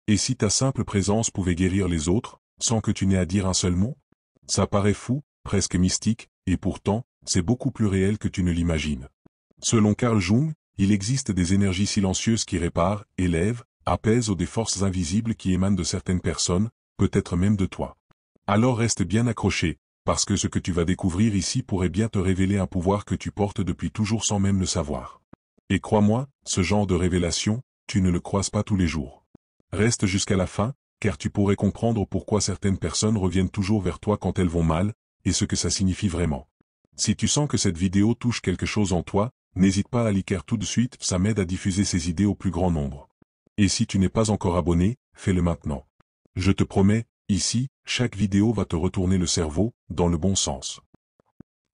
Et si ta simple présence pouvait guérir les autres, sans que tu n'aies à dire un seul mot? Ça paraît fou, presque mystique, et pourtant, c'est beaucoup plus réel que tu ne l'imagines. Selon Carl Jung, il existe des énergies silencieuses qui réparent, élèvent, apaisent ou des forces invisibles qui émanent de certaines personnes, peut-être même de toi. Alors reste bien accroché, parce que ce que tu vas découvrir ici pourrait bien te révéler un pouvoir que tu portes depuis toujours sans même le savoir. Et crois-moi, ce genre de révélation, tu ne le croises pas tous les jours. Reste jusqu'à la fin, car tu pourrais comprendre pourquoi certaines personnes reviennent toujours vers toi quand elles vont mal, et ce que ça signifie vraiment. Si tu sens que cette vidéo touche quelque chose en toi, n'hésite pas à liker tout de suite, ça m'aide à diffuser ces idées au plus grand nombre. Et si tu n'es pas encore abonné, fais-le maintenant. Je te promets, ici, chaque vidéo va te retourner le cerveau, dans le bon sens.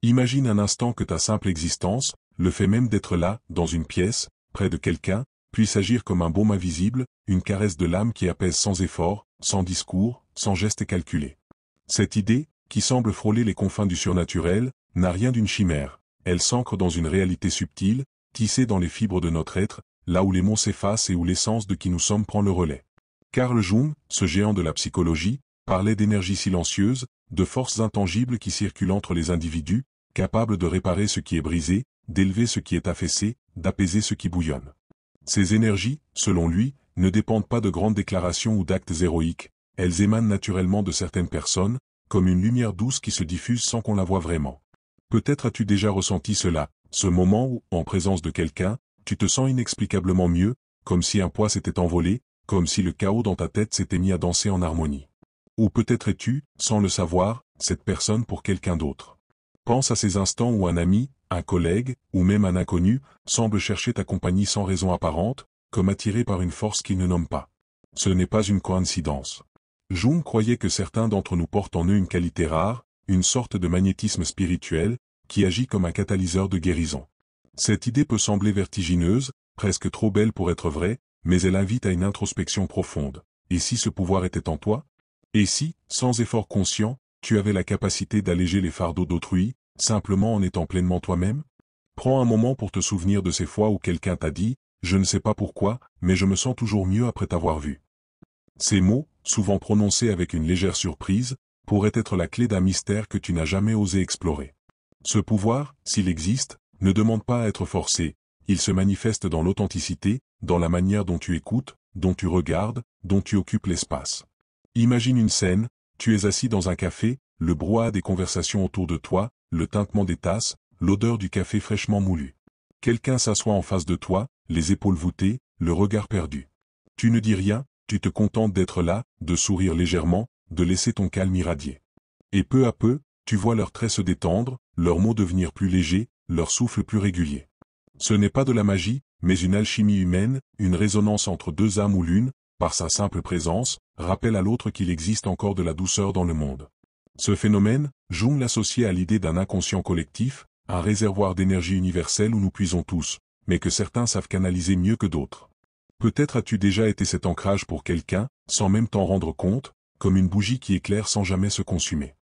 Imagine un instant que ta simple existence, le fait même d'être là, dans une pièce, près de quelqu'un, puisse agir comme un baume invisible, une caresse de l'âme qui apaise sans effort, sans discours, sans geste calculé. Cette idée, qui semble frôler les confins du surnaturel, n'a rien d'une chimère. Elle s'ancre dans une réalité subtile, tissée dans les fibres de notre être, là où les mots s'effacent et où l'essence de qui nous sommes prend le relais. Carl Jung, ce géant de la psychologie, parlait d'énergie silencieuse, de forces intangibles qui circulent entre les individus, capables de réparer ce qui est brisé, d'élever ce qui est affaissé, d'apaiser ce qui bouillonne. Ces énergies, selon lui, ne dépendent pas de grandes déclarations ou d'actes héroïques, elles émanent naturellement de certaines personnes, comme une lumière douce qui se diffuse sans qu'on la voie vraiment. Peut-être as-tu déjà ressenti cela, ce moment où, en présence de quelqu'un, tu te sens inexplicablement mieux, comme si un poids s'était envolé, comme si le chaos dans ta tête s'était mis à danser en harmonie. Ou peut-être es-tu, sans le savoir, cette personne pour quelqu'un d'autre. Pense à ces instants où un ami, un collègue, ou même un inconnu, semble chercher ta compagnie sans raison apparente, comme attiré par une force qu'il ne nomme pas. Ce n'est pas une coïncidence. Jung croyait que certains d'entre nous portent en eux une qualité rare, une sorte de magnétisme spirituel, qui agit comme un catalyseur de guérison. Cette idée peut sembler vertigineuse, presque trop belle pour être vraie, mais elle invite à une introspection profonde. Et si ce pouvoir était en toi? Et si, sans effort conscient, tu avais la capacité d'alléger les fardeaux d'autrui, simplement en étant pleinement toi-même? Prends un moment pour te souvenir de ces fois où quelqu'un t'a dit « Je ne sais pas pourquoi, mais je me sens toujours mieux après t'avoir vu ». Ces mots, souvent prononcés avec une légère surprise, pourraient être la clé d'un mystère que tu n'as jamais osé explorer. Ce pouvoir, s'il existe, ne demande pas à être forcé, il se manifeste dans l'authenticité, dans la manière dont tu écoutes, dont tu regardes, dont tu occupes l'espace. Imagine une scène, tu es assis dans un café, le brouhaha des conversations autour de toi, le tintement des tasses, l'odeur du café fraîchement moulu. Quelqu'un s'assoit en face de toi, les épaules voûtées, le regard perdu. Tu ne dis rien, tu te contentes d'être là, de sourire légèrement, de laisser ton calme irradier. Et peu à peu, tu vois leurs traits se détendre, leurs mots devenir plus légers, leur souffle plus régulier. Ce n'est pas de la magie, mais une alchimie humaine, une résonance entre deux âmes où l'une, par sa simple présence, rappelle à l'autre qu'il existe encore de la douceur dans le monde. Ce phénomène, Jung l'associait à l'idée d'un inconscient collectif, un réservoir d'énergie universelle où nous puisons tous, mais que certains savent canaliser mieux que d'autres. Peut-être as-tu déjà été cet ancrage pour quelqu'un, sans même t'en rendre compte, comme une bougie qui éclaire sans jamais se consumer.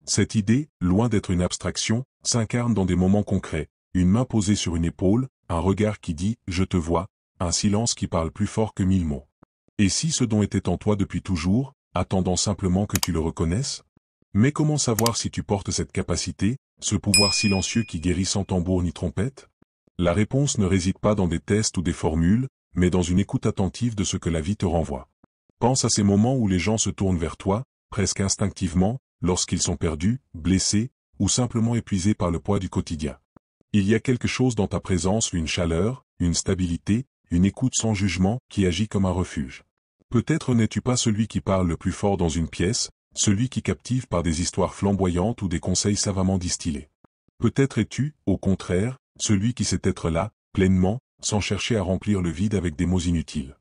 Cette idée, loin d'être une abstraction, s'incarne dans des moments concrets, une main posée sur une épaule, un regard qui dit « je te vois », un silence qui parle plus fort que 1000 mots. Et si ce don était en toi depuis toujours, attendant simplement que tu le reconnaisses? Mais comment savoir si tu portes cette capacité, ce pouvoir silencieux qui guérit sans tambour ni trompette? La réponse ne réside pas dans des tests ou des formules, mais dans une écoute attentive de ce que la vie te renvoie. Pense à ces moments où les gens se tournent vers toi, presque instinctivement, lorsqu'ils sont perdus, blessés, ou simplement épuisés par le poids du quotidien. Il y a quelque chose dans ta présence, une chaleur, une stabilité, une écoute sans jugement, qui agit comme un refuge. Peut-être n'es-tu pas celui qui parle le plus fort dans une pièce, celui qui captive par des histoires flamboyantes ou des conseils savamment distillés. Peut-être es-tu, au contraire, celui qui sait être là, pleinement, sans chercher à remplir le vide avec des mots inutiles.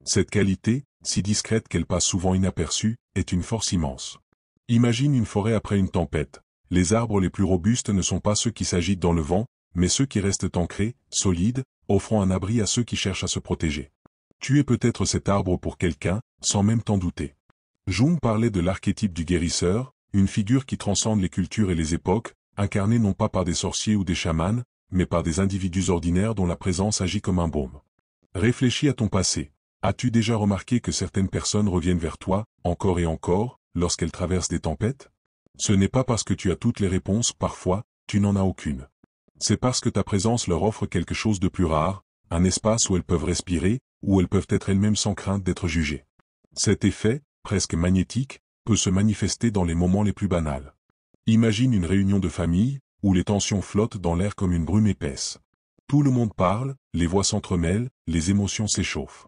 Cette qualité, si discrète qu'elle passe souvent inaperçue, est une force immense. Imagine une forêt après une tempête. Les arbres les plus robustes ne sont pas ceux qui s'agitent dans le vent, mais ceux qui restent ancrés, solides, offrant un abri à ceux qui cherchent à se protéger. Tu es peut-être cet arbre pour quelqu'un, sans même t'en douter. Jung parlait de l'archétype du guérisseur, une figure qui transcende les cultures et les époques, incarnée non pas par des sorciers ou des chamans, mais par des individus ordinaires dont la présence agit comme un baume. Réfléchis à ton passé. As-tu déjà remarqué que certaines personnes reviennent vers toi, encore et encore, lorsqu'elles traversent des tempêtes? Ce n'est pas parce que tu as toutes les réponses, parfois, tu n'en as aucune. C'est parce que ta présence leur offre quelque chose de plus rare, un espace où elles peuvent respirer, où elles peuvent être elles-mêmes sans crainte d'être jugées. Cet effet, presque magnétique, peut se manifester dans les moments les plus banals. Imagine une réunion de famille, où les tensions flottent dans l'air comme une brume épaisse. Tout le monde parle, les voix s'entremêlent, les émotions s'échauffent.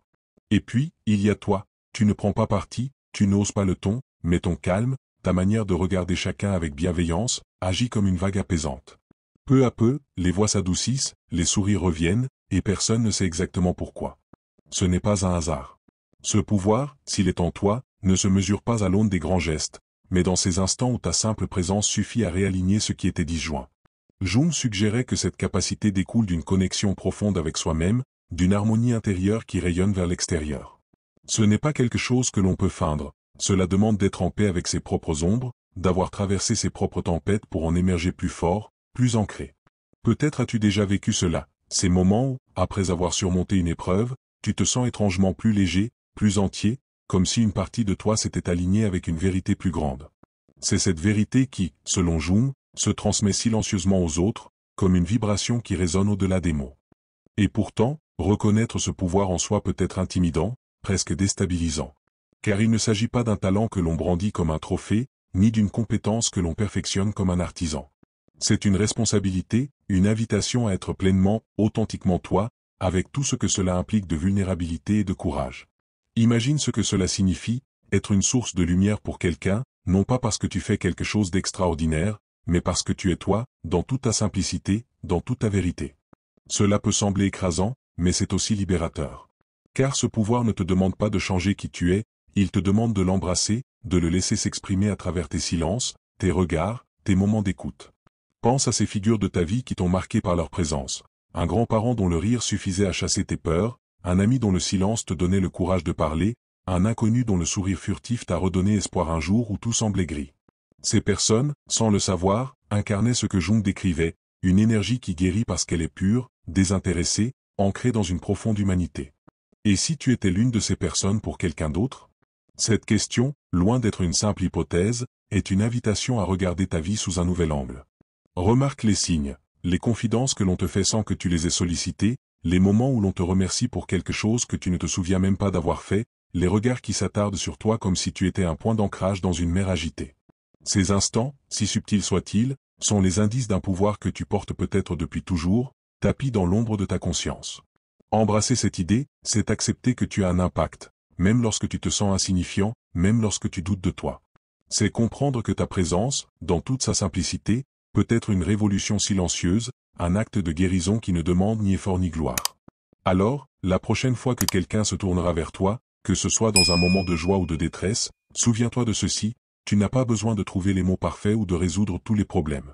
Et puis, il y a toi, tu ne prends pas parti, tu n'oses pas le ton, mais ton calme, ta manière de regarder chacun avec bienveillance, agit comme une vague apaisante. Peu à peu, les voix s'adoucissent, les sourires reviennent, et personne ne sait exactement pourquoi. Ce n'est pas un hasard. Ce pouvoir, s'il est en toi, ne se mesure pas à l'aune des grands gestes, mais dans ces instants où ta simple présence suffit à réaligner ce qui était disjoint. Jung suggérait que cette capacité découle d'une connexion profonde avec soi-même, d'une harmonie intérieure qui rayonne vers l'extérieur. Ce n'est pas quelque chose que l'on peut feindre, cela demande d'être en paix avec ses propres ombres, d'avoir traversé ses propres tempêtes pour en émerger plus fort, plus ancré. Peut-être as-tu déjà vécu cela, ces moments où, après avoir surmonté une épreuve, tu te sens étrangement plus léger, plus entier, comme si une partie de toi s'était alignée avec une vérité plus grande. C'est cette vérité qui, selon Jung, se transmet silencieusement aux autres, comme une vibration qui résonne au-delà des mots. Et pourtant, reconnaître ce pouvoir en soi peut être intimidant, presque déstabilisant. Car il ne s'agit pas d'un talent que l'on brandit comme un trophée, ni d'une compétence que l'on perfectionne comme un artisan. C'est une responsabilité, une invitation à être pleinement, authentiquement toi, avec tout ce que cela implique de vulnérabilité et de courage. Imagine ce que cela signifie, être une source de lumière pour quelqu'un, non pas parce que tu fais quelque chose d'extraordinaire, mais parce que tu es toi, dans toute ta simplicité, dans toute ta vérité. Cela peut sembler écrasant, mais c'est aussi libérateur. Car ce pouvoir ne te demande pas de changer qui tu es, il te demande de l'embrasser, de le laisser s'exprimer à travers tes silences, tes regards, tes moments d'écoute. Pense à ces figures de ta vie qui t'ont marqué par leur présence. Un grand-parent dont le rire suffisait à chasser tes peurs, un ami dont le silence te donnait le courage de parler, un inconnu dont le sourire furtif t'a redonné espoir un jour où tout semblait gris. Ces personnes, sans le savoir, incarnaient ce que Jung décrivait, une énergie qui guérit parce qu'elle est pure, désintéressée, ancrée dans une profonde humanité. Et si tu étais l'une de ces personnes pour quelqu'un d'autre? Cette question, loin d'être une simple hypothèse, est une invitation à regarder ta vie sous un nouvel angle. Remarque les signes, les confidences que l'on te fait sans que tu les aies sollicitées, les moments où l'on te remercie pour quelque chose que tu ne te souviens même pas d'avoir fait, les regards qui s'attardent sur toi comme si tu étais un point d'ancrage dans une mer agitée. Ces instants, si subtils soient-ils, sont les indices d'un pouvoir que tu portes peut-être depuis toujours, tapi dans l'ombre de ta conscience. Embrasser cette idée, c'est accepter que tu as un impact, même lorsque tu te sens insignifiant, même lorsque tu doutes de toi. C'est comprendre que ta présence, dans toute sa simplicité, peut être une révolution silencieuse, un acte de guérison qui ne demande ni effort ni gloire. Alors, la prochaine fois que quelqu'un se tournera vers toi, que ce soit dans un moment de joie ou de détresse, souviens-toi de ceci, tu n'as pas besoin de trouver les mots parfaits ou de résoudre tous les problèmes.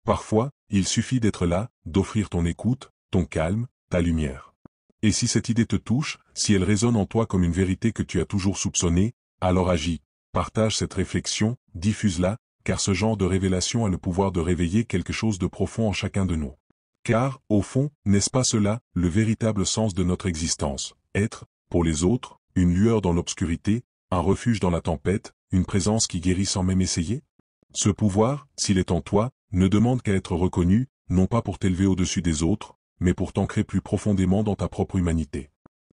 Parfois, il suffit d'être là, d'offrir ton écoute, ton calme, ta lumière. Et si cette idée te touche, si elle résonne en toi comme une vérité que tu as toujours soupçonnée, alors agis, partage cette réflexion, diffuse-la, car ce genre de révélation a le pouvoir de réveiller quelque chose de profond en chacun de nous. Car, au fond, n'est-ce pas cela, le véritable sens de notre existence, être, pour les autres, une lueur dans l'obscurité, un refuge dans la tempête, une présence qui guérit sans même essayer? Ce pouvoir, s'il est en toi, ne demande qu'à être reconnu, non pas pour t'élever au-dessus des autres, mais pour t'ancrer plus profondément dans ta propre humanité.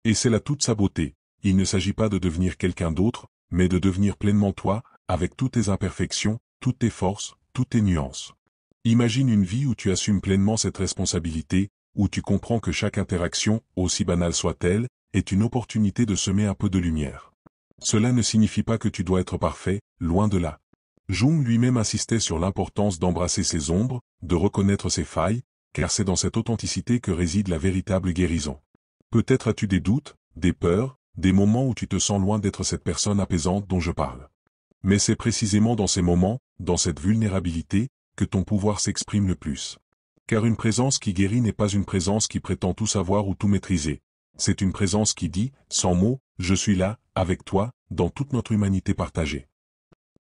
Et c'est là toute sa beauté, il ne s'agit pas de devenir quelqu'un d'autre, mais de devenir pleinement toi, avec toutes tes imperfections, toutes tes forces, toutes tes nuances. Imagine une vie où tu assumes pleinement cette responsabilité, où tu comprends que chaque interaction, aussi banale soit-elle, est une opportunité de semer un peu de lumière. Cela ne signifie pas que tu dois être parfait, loin de là. Jung lui-même insistait sur l'importance d'embrasser ses ombres, de reconnaître ses failles, car c'est dans cette authenticité que réside la véritable guérison. Peut-être as-tu des doutes, des peurs, des moments où tu te sens loin d'être cette personne apaisante dont je parle. Mais c'est précisément dans ces moments, dans cette vulnérabilité, que ton pouvoir s'exprime le plus. Car une présence qui guérit n'est pas une présence qui prétend tout savoir ou tout maîtriser. C'est une présence qui dit, sans mots, je suis là, avec toi, dans toute notre humanité partagée.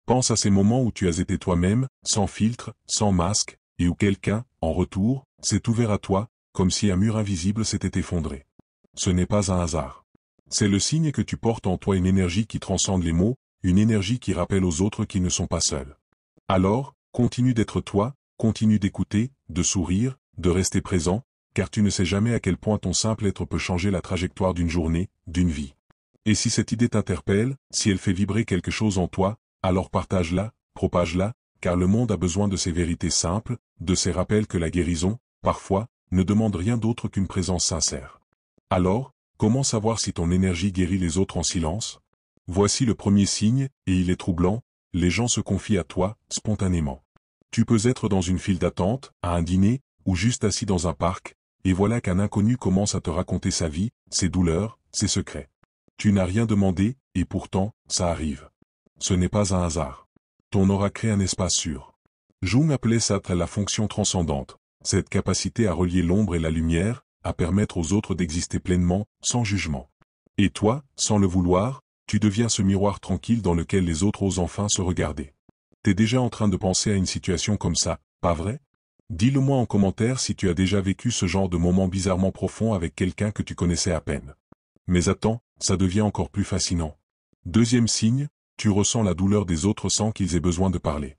Pense à ces moments où tu as été toi-même, sans filtre, sans masque, et où quelqu'un, en retour, s'est ouvert à toi, comme si un mur invisible s'était effondré. Ce n'est pas un hasard. C'est le signe que tu portes en toi une énergie qui transcende les mots, une énergie qui rappelle aux autres qu'ils ne sont pas seuls. Alors, continue d'être toi, continue d'écouter, de sourire, de rester présent, car tu ne sais jamais à quel point ton simple être peut changer la trajectoire d'une journée, d'une vie. Et si cette idée t'interpelle, si elle fait vibrer quelque chose en toi, alors partage-la, propage-la, car le monde a besoin de ces vérités simples, de ces rappels que la guérison, parfois, ne demande rien d'autre qu'une présence sincère. Alors, comment savoir si ton énergie guérit les autres en silence? Voici le premier signe, et il est troublant, les gens se confient à toi, spontanément. Tu peux être dans une file d'attente, à un dîner, ou juste assis dans un parc, et voilà qu'un inconnu commence à te raconter sa vie, ses douleurs, ses secrets. Tu n'as rien demandé, et pourtant, ça arrive. Ce n'est pas un hasard. Ton aura crée un espace sûr. Jung appelait ça la fonction transcendante, cette capacité à relier l'ombre et la lumière, à permettre aux autres d'exister pleinement, sans jugement. Et toi, sans le vouloir, tu deviens ce miroir tranquille dans lequel les autres osent enfin se regarder. T'es déjà en train de penser à une situation comme ça, pas vrai? Dis-le-moi en commentaire si tu as déjà vécu ce genre de moment bizarrement profond avec quelqu'un que tu connaissais à peine. Mais attends, ça devient encore plus fascinant. Deuxième signe, tu ressens la douleur des autres sans qu'ils aient besoin de parler.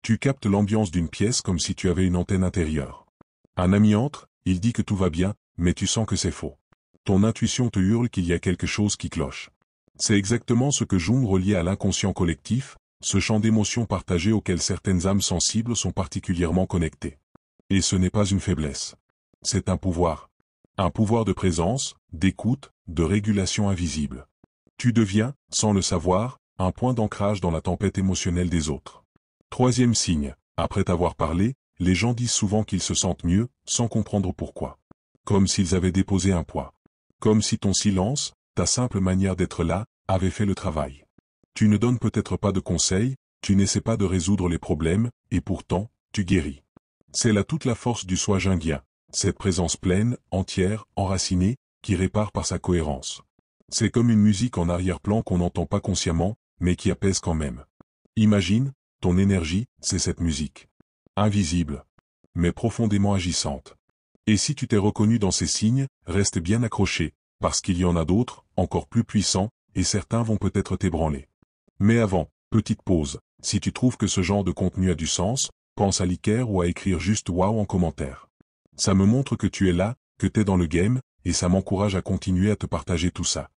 Tu captes l'ambiance d'une pièce comme si tu avais une antenne intérieure. Un ami entre, il dit que tout va bien, mais tu sens que c'est faux. Ton intuition te hurle qu'il y a quelque chose qui cloche. C'est exactement ce que Jung reliait à l'inconscient collectif, ce champ d'émotions partagées auquel certaines âmes sensibles sont particulièrement connectées. Et ce n'est pas une faiblesse. C'est un pouvoir. Un pouvoir de présence, d'écoute, de régulation invisible. Tu deviens, sans le savoir, un point d'ancrage dans la tempête émotionnelle des autres. Troisième signe, après t'avoir parlé, les gens disent souvent qu'ils se sentent mieux, sans comprendre pourquoi. Comme s'ils avaient déposé un poids. Comme si ton silence, ta simple manière d'être là, avait fait le travail. Tu ne donnes peut-être pas de conseils, tu n'essaies pas de résoudre les problèmes, et pourtant, tu guéris. C'est là toute la force du soi jungien, cette présence pleine, entière, enracinée, qui répare par sa cohérence. C'est comme une musique en arrière-plan qu'on n'entend pas consciemment, mais qui apaise quand même. Imagine, ton énergie, c'est cette musique. Invisible, mais profondément agissante. Et si tu t'es reconnu dans ces signes, reste bien accroché, parce qu'il y en a d'autres, encore plus puissants, et certains vont peut-être t'ébranler. Mais avant, petite pause, si tu trouves que ce genre de contenu a du sens, pense à liker ou à écrire juste waouh en commentaire. Ça me montre que tu es là, que t'es dans le game, et ça m'encourage à continuer à te partager tout ça.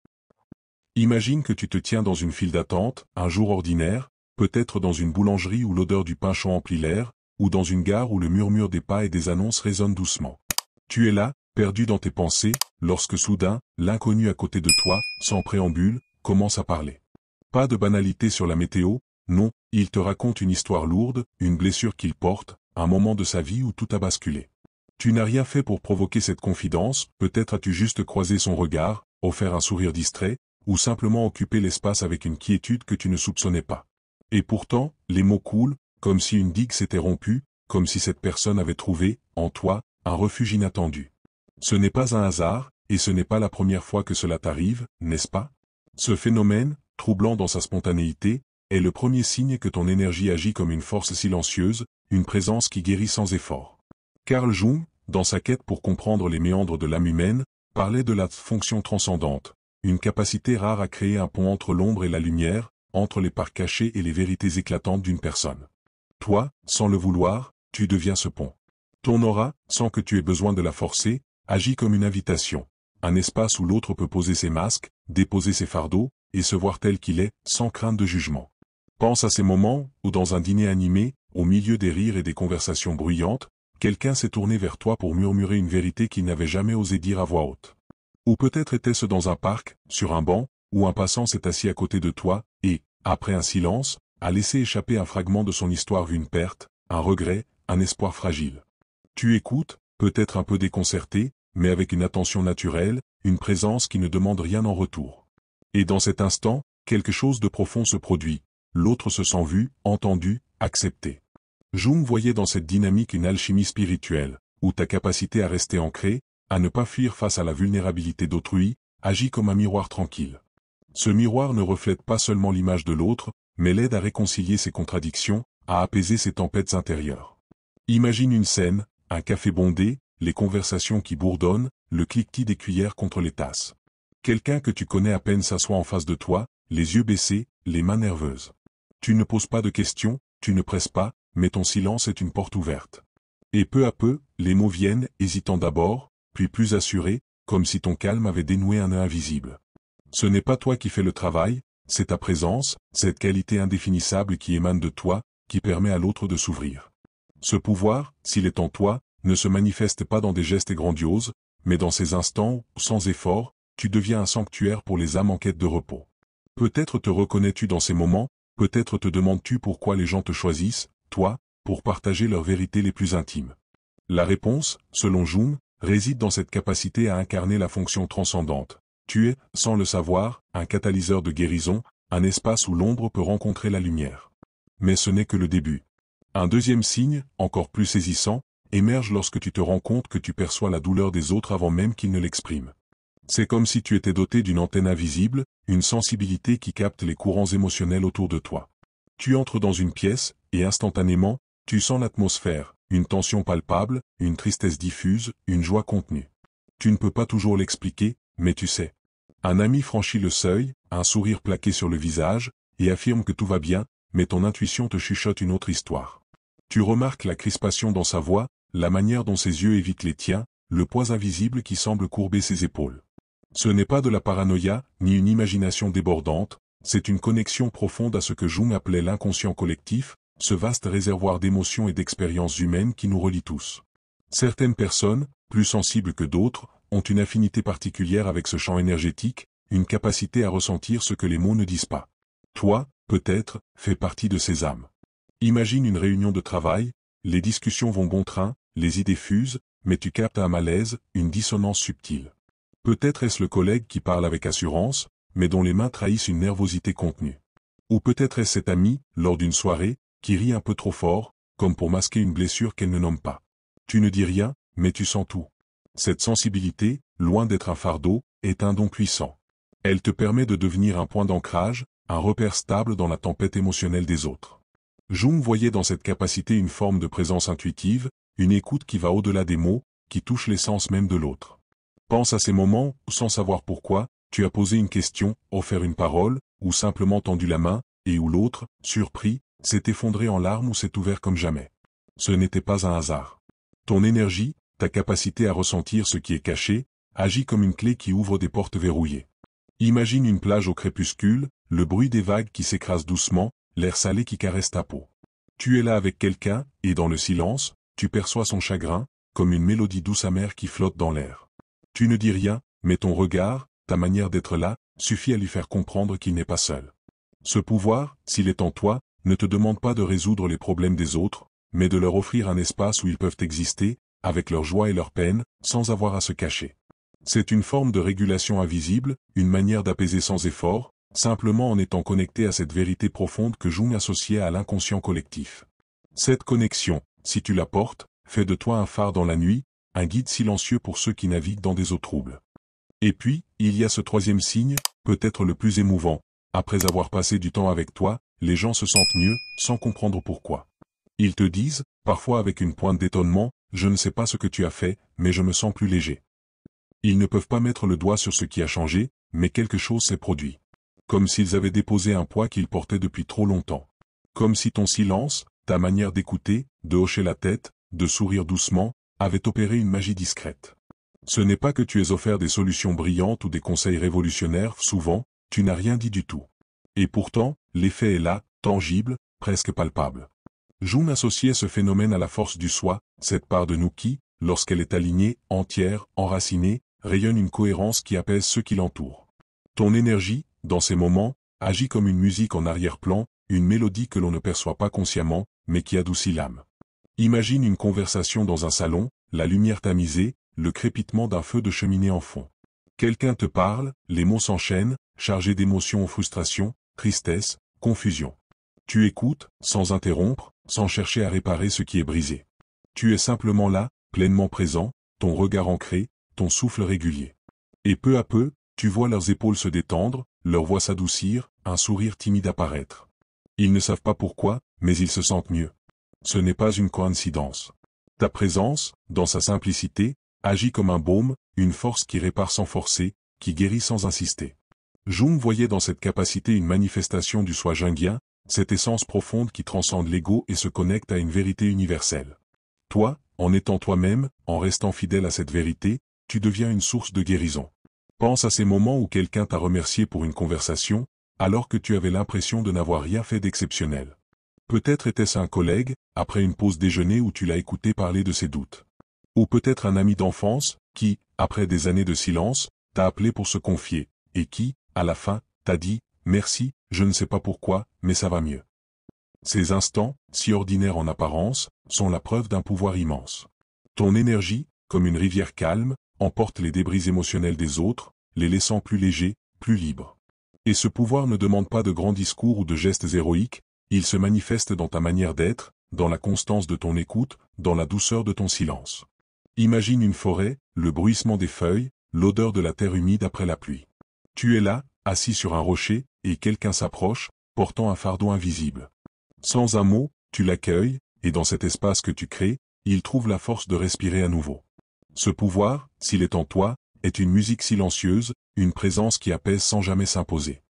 Imagine que tu te tiens dans une file d'attente, un jour ordinaire, peut-être dans une boulangerie où l'odeur du pain chaud emplit l'air, ou dans une gare où le murmure des pas et des annonces résonne doucement. Tu es là, perdu dans tes pensées, lorsque soudain, l'inconnu à côté de toi, sans préambule, commence à parler. Pas de banalité sur la météo, non, il te raconte une histoire lourde, une blessure qu'il porte, un moment de sa vie où tout a basculé. Tu n'as rien fait pour provoquer cette confidence, peut-être as-tu juste croisé son regard, offert un sourire distrait, ou simplement occupé l'espace avec une quiétude que tu ne soupçonnais pas. Et pourtant, les mots coulent, comme si une digue s'était rompue, comme si cette personne avait trouvé, en toi, un refuge inattendu. Ce n'est pas un hasard, et ce n'est pas la première fois que cela t'arrive, n'est-ce pas? Ce phénomène, troublant dans sa spontanéité, est le premier signe que ton énergie agit comme une force silencieuse, une présence qui guérit sans effort. Carl Jung, dans sa quête pour comprendre les méandres de l'âme humaine, parlait de la fonction transcendante, une capacité rare à créer un pont entre l'ombre et la lumière, entre les parts cachées et les vérités éclatantes d'une personne. Toi, sans le vouloir, tu deviens ce pont. Ton aura, sans que tu aies besoin de la forcer, agit comme une invitation, un espace où l'autre peut poser ses masques, déposer ses fardeaux, et se voir tel qu'il est, sans crainte de jugement. Pense à ces moments où dans un dîner animé, au milieu des rires et des conversations bruyantes, quelqu'un s'est tourné vers toi pour murmurer une vérité qu'il n'avait jamais osé dire à voix haute. Ou peut-être était-ce dans un parc, sur un banc, où un passant s'est assis à côté de toi, et, après un silence, a laissé échapper un fragment de son histoire vu une perte, un regret, un espoir fragile. Tu écoutes, peut-être un peu déconcerté, mais avec une attention naturelle, une présence qui ne demande rien en retour. Et dans cet instant, quelque chose de profond se produit, l'autre se sent vu, entendu, accepté. Jung voyait dans cette dynamique une alchimie spirituelle, où ta capacité à rester ancré, à ne pas fuir face à la vulnérabilité d'autrui, agit comme un miroir tranquille. Ce miroir ne reflète pas seulement l'image de l'autre, mais l'aide à réconcilier ses contradictions, à apaiser ses tempêtes intérieures. Imagine une scène, un café bondé, les conversations qui bourdonnent, le cliquetis des cuillères contre les tasses. Quelqu'un que tu connais à peine s'assoit en face de toi, les yeux baissés, les mains nerveuses. Tu ne poses pas de questions, tu ne presses pas, mais ton silence est une porte ouverte. Et peu à peu, les mots viennent, hésitant d'abord, puis plus assurés, comme si ton calme avait dénoué un nœud invisible. Ce n'est pas toi qui fais le travail, c'est ta présence, cette qualité indéfinissable qui émane de toi, qui permet à l'autre de s'ouvrir. Ce pouvoir, s'il est en toi, ne se manifeste pas dans des gestes grandioses, mais dans ces instants où, sans effort, tu deviens un sanctuaire pour les âmes en quête de repos. Peut-être te reconnais-tu dans ces moments, peut-être te demandes-tu pourquoi les gens te choisissent, toi, pour partager leurs vérités les plus intimes. La réponse, selon Jung, réside dans cette capacité à incarner la fonction transcendante. Tu es, sans le savoir, un catalyseur de guérison, un espace où l'ombre peut rencontrer la lumière. Mais ce n'est que le début. Un deuxième signe, encore plus saisissant, émerge lorsque tu te rends compte que tu perçois la douleur des autres avant même qu'ils ne l'expriment. C'est comme si tu étais doté d'une antenne invisible, une sensibilité qui capte les courants émotionnels autour de toi. Tu entres dans une pièce, et instantanément, tu sens l'atmosphère, une tension palpable, une tristesse diffuse, une joie contenue. Tu ne peux pas toujours l'expliquer, mais tu sais. Un ami franchit le seuil, un sourire plaqué sur le visage, et affirme que tout va bien, mais ton intuition te chuchote une autre histoire. Tu remarques la crispation dans sa voix, la manière dont ses yeux évitent les tiens, le poids invisible qui semble courber ses épaules. Ce n'est pas de la paranoïa, ni une imagination débordante, c'est une connexion profonde à ce que Jung appelait l'inconscient collectif, ce vaste réservoir d'émotions et d'expériences humaines qui nous relie tous. Certaines personnes, plus sensibles que d'autres, ont une affinité particulière avec ce champ énergétique, une capacité à ressentir ce que les mots ne disent pas. Toi, peut-être, fais partie de ces âmes. Imagine une réunion de travail, les discussions vont bon train, les idées fusent, mais tu captes un malaise, une dissonance subtile. Peut-être est-ce le collègue qui parle avec assurance, mais dont les mains trahissent une nervosité contenue. Ou peut-être est-ce cet ami, lors d'une soirée, qui rit un peu trop fort, comme pour masquer une blessure qu'elle ne nomme pas. Tu ne dis rien, mais tu sens tout. Cette sensibilité, loin d'être un fardeau, est un don puissant. Elle te permet de devenir un point d'ancrage, un repère stable dans la tempête émotionnelle des autres. Jung voyait dans cette capacité une forme de présence intuitive, une écoute qui va au-delà des mots, qui touche l'essence même de l'autre. Pense à ces moments où, sans savoir pourquoi, tu as posé une question, offert une parole, ou simplement tendu la main, et où l'autre, surpris, s'est effondré en larmes ou s'est ouvert comme jamais. Ce n'était pas un hasard. Ton énergie, ta capacité à ressentir ce qui est caché, agit comme une clé qui ouvre des portes verrouillées. Imagine une plage au crépuscule, le bruit des vagues qui s'écrasent doucement, l'air salé qui caresse ta peau. Tu es là avec quelqu'un, et dans le silence, tu perçois son chagrin, comme une mélodie douce amère qui flotte dans l'air. Tu ne dis rien, mais ton regard, ta manière d'être là, suffit à lui faire comprendre qu'il n'est pas seul. Ce pouvoir, s'il est en toi, ne te demande pas de résoudre les problèmes des autres, mais de leur offrir un espace où ils peuvent exister, avec leur joie et leur peine, sans avoir à se cacher. C'est une forme de régulation invisible, une manière d'apaiser sans effort, simplement en étant connecté à cette vérité profonde que Jung associait à l'inconscient collectif. Cette connexion, si tu la portes, fait de toi un phare dans la nuit, un guide silencieux pour ceux qui naviguent dans des eaux troubles. Et puis, il y a ce troisième signe, peut-être le plus émouvant. Après avoir passé du temps avec toi, les gens se sentent mieux, sans comprendre pourquoi. Ils te disent, parfois avec une pointe d'étonnement, je ne sais pas ce que tu as fait, mais je me sens plus léger. Ils ne peuvent pas mettre le doigt sur ce qui a changé, mais quelque chose s'est produit. Comme s'ils avaient déposé un poids qu'ils portaient depuis trop longtemps. Comme si ton silence, ta manière d'écouter, de hocher la tête, de sourire doucement, avait opéré une magie discrète. Ce n'est pas que tu aies offert des solutions brillantes ou des conseils révolutionnaires, souvent, tu n'as rien dit du tout. Et pourtant, l'effet est là, tangible, presque palpable. Jung associait ce phénomène à la force du soi, cette part de nous qui, lorsqu'elle est alignée, entière, enracinée, rayonne une cohérence qui apaise ceux qui l'entourent. Ton énergie, dans ces moments, agit comme une musique en arrière-plan, une mélodie que l'on ne perçoit pas consciemment, mais qui adoucit l'âme. Imagine une conversation dans un salon, la lumière tamisée, le crépitement d'un feu de cheminée en fond. Quelqu'un te parle, les mots s'enchaînent, chargés d'émotions ou frustrations, tristesse, confusion. Tu écoutes, sans interrompre, sans chercher à réparer ce qui est brisé. Tu es simplement là, pleinement présent, ton regard ancré, ton souffle régulier. Et peu à peu, tu vois leurs épaules se détendre, leur voix s'adoucir, un sourire timide apparaître. Ils ne savent pas pourquoi, mais ils se sentent mieux. Ce n'est pas une coïncidence. Ta présence, dans sa simplicité, agit comme un baume, une force qui répare sans forcer, qui guérit sans insister. Jung voyait dans cette capacité une manifestation du soi jungien, cette essence profonde qui transcende l'ego et se connecte à une vérité universelle. Toi, en étant toi-même, en restant fidèle à cette vérité, tu deviens une source de guérison. Pense à ces moments où quelqu'un t'a remercié pour une conversation, alors que tu avais l'impression de n'avoir rien fait d'exceptionnel. Peut-être était-ce un collègue, après une pause déjeuner où tu l'as écouté parler de ses doutes. Ou peut-être un ami d'enfance, qui, après des années de silence, t'a appelé pour se confier, et qui, à la fin, t'a dit « Merci, je ne sais pas pourquoi, mais ça va mieux ». Ces instants, si ordinaires en apparence, sont la preuve d'un pouvoir immense. Ton énergie, comme une rivière calme, emporte les débris émotionnels des autres, les laissant plus légers, plus libres. Et ce pouvoir ne demande pas de grands discours ou de gestes héroïques, il se manifeste dans ta manière d'être, dans la constance de ton écoute, dans la douceur de ton silence. Imagine une forêt, le bruissement des feuilles, l'odeur de la terre humide après la pluie. Tu es là, assis sur un rocher, et quelqu'un s'approche, portant un fardeau invisible. Sans un mot, tu l'accueilles, et dans cet espace que tu crées, il trouve la force de respirer à nouveau. Ce pouvoir, s'il est en toi, est une musique silencieuse, une présence qui apaise sans jamais s'imposer.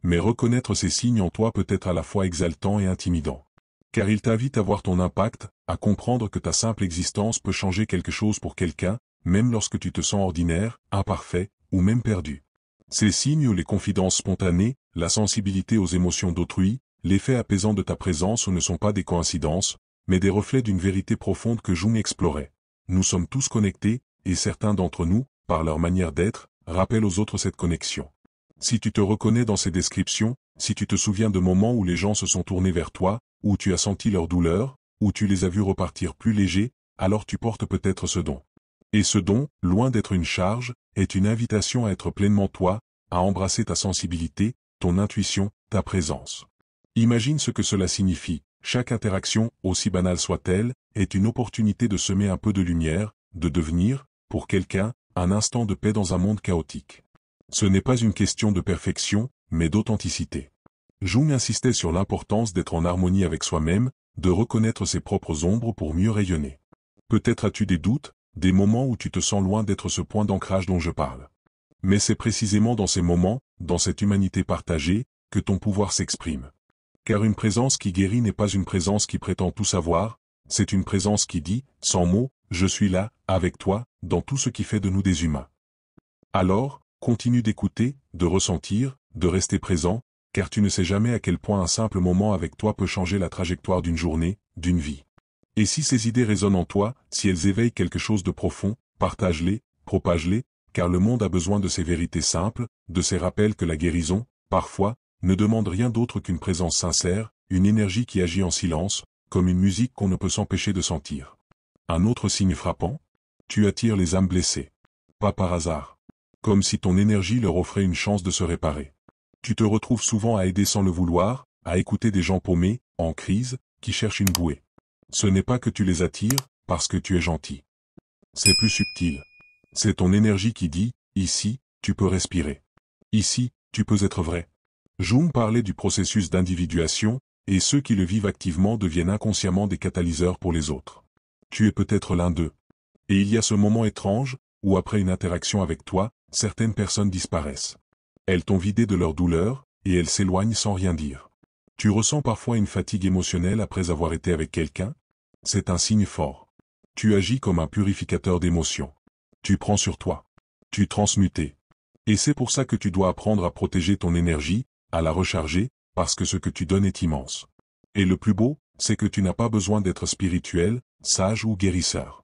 Mais reconnaître ces signes en toi peut être à la fois exaltant et intimidant. Car il t'invite à voir ton impact, à comprendre que ta simple existence peut changer quelque chose pour quelqu'un, même lorsque tu te sens ordinaire, imparfait, ou même perdu. Ces signes ou les confidences spontanées, la sensibilité aux émotions d'autrui, l'effet apaisant de ta présence ne sont pas des coïncidences, mais des reflets d'une vérité profonde que Jung explorait. Nous sommes tous connectés, et certains d'entre nous, par leur manière d'être, rappellent aux autres cette connexion. Si tu te reconnais dans ces descriptions, si tu te souviens de moments où les gens se sont tournés vers toi, où tu as senti leur douleur, où tu les as vus repartir plus légers, alors tu portes peut-être ce don. Et ce don, loin d'être une charge, est une invitation à être pleinement toi, à embrasser ta sensibilité, ton intuition, ta présence. Imagine ce que cela signifie. Chaque interaction, aussi banale soit-elle, est une opportunité de semer un peu de lumière, de devenir, pour quelqu'un, un instant de paix dans un monde chaotique. Ce n'est pas une question de perfection, mais d'authenticité. Jung insistait sur l'importance d'être en harmonie avec soi-même, de reconnaître ses propres ombres pour mieux rayonner. Peut-être as-tu des doutes, des moments où tu te sens loin d'être ce point d'ancrage dont je parle. Mais c'est précisément dans ces moments, dans cette humanité partagée, que ton pouvoir s'exprime. Car une présence qui guérit n'est pas une présence qui prétend tout savoir, c'est une présence qui dit, sans mots, je suis là, avec toi, dans tout ce qui fait de nous des humains. Alors, continue d'écouter, de ressentir, de rester présent, car tu ne sais jamais à quel point un simple moment avec toi peut changer la trajectoire d'une journée, d'une vie. Et si ces idées résonnent en toi, si elles éveillent quelque chose de profond, partage-les, propage-les, car le monde a besoin de ces vérités simples, de ces rappels que la guérison, parfois, ne demande rien d'autre qu'une présence sincère, une énergie qui agit en silence, comme une musique qu'on ne peut s'empêcher de sentir. Un autre signe frappant, tu attires les âmes blessées. Pas par hasard. Comme si ton énergie leur offrait une chance de se réparer. Tu te retrouves souvent à aider sans le vouloir, à écouter des gens paumés, en crise, qui cherchent une bouée. Ce n'est pas que tu les attires, parce que tu es gentil. C'est plus subtil. C'est ton énergie qui dit, ici, tu peux respirer. Ici, tu peux être vrai. Jung parlait du processus d'individuation, et ceux qui le vivent activement deviennent inconsciemment des catalyseurs pour les autres. Tu es peut-être l'un d'eux. Et il y a ce moment étrange, où après une interaction avec toi, certaines personnes disparaissent. Elles t'ont vidé de leur douleur, et elles s'éloignent sans rien dire. Tu ressens parfois une fatigue émotionnelle après avoir été avec quelqu'un. C'est un signe fort. Tu agis comme un purificateur d'émotions. Tu prends sur toi. Tu transmutes. Et c'est pour ça que tu dois apprendre à protéger ton énergie, à la recharger, parce que ce que tu donnes est immense. Et le plus beau, c'est que tu n'as pas besoin d'être spirituel, sage ou guérisseur.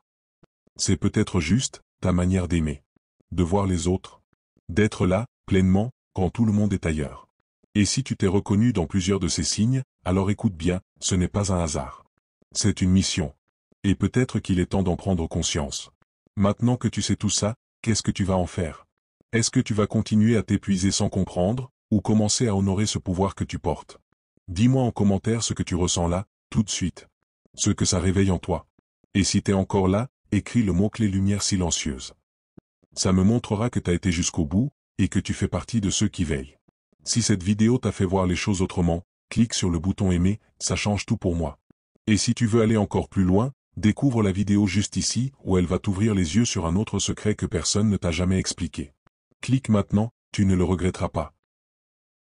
C'est peut-être juste ta manière d'aimer, de voir les autres, d'être là, pleinement, quand tout le monde est ailleurs. Et si tu t'es reconnu dans plusieurs de ces signes, alors écoute bien, ce n'est pas un hasard. C'est une mission. Et peut-être qu'il est temps d'en prendre conscience. Maintenant que tu sais tout ça, qu'est-ce que tu vas en faire? Est-ce que tu vas continuer à t'épuiser sans comprendre, ou commencer à honorer ce pouvoir que tu portes? Dis-moi en commentaire ce que tu ressens là, tout de suite. Ce que ça réveille en toi. Et si t'es encore là, écris le mot-clé lumière silencieuse. Ça me montrera que t'as été jusqu'au bout, et que tu fais partie de ceux qui veillent. Si cette vidéo t'a fait voir les choses autrement, clique sur le bouton aimer, ça change tout pour moi. Et si tu veux aller encore plus loin, découvre la vidéo juste ici, où elle va t'ouvrir les yeux sur un autre secret que personne ne t'a jamais expliqué. Clique maintenant, tu ne le regretteras pas.